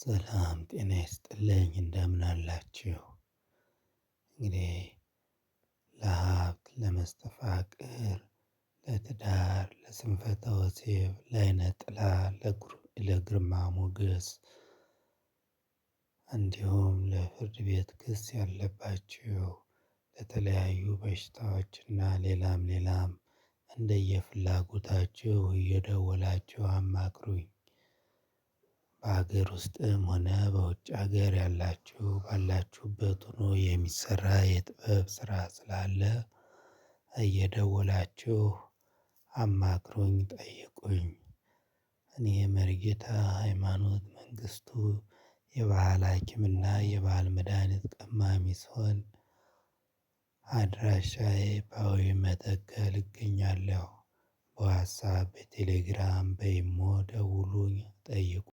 ሰላም ጤና ይስጥልኝ እንደምን አላችሁ። እንግዲህ ለሀብት ለመስተፋቅር ለትዳር ለስንፈተ ወሲብ ለአይነ ጥላ ለግርማ ሞገስ እንዲሁም ለፍርድ ቤት ክስ ያለባችሁ ለተለያዩ በሽታዎችና ሌላም ሌላም እንደየፍላጎታችሁ እየደወላችሁ አማክሩኝ። በሀገር ውስጥም ሆነ በውጭ ሀገር ያላችሁ ባላችሁበት ሆኖ የሚሰራ የጥበብ ስራ ስላለ እየደወላችሁ አማክሩኝ ጠይቁኝ። እኔ መርጌታ ሃይማኖት መንግስቱ የባህል ሀኪምና የባህል መድሃኒት ቀማሚ ስሆን አድራሻዬ ፓዊ መተከል እገኛለሁ። በዋትሳፕ በቴሌግራም በኢሞ ደውሉኝ ጠይቁ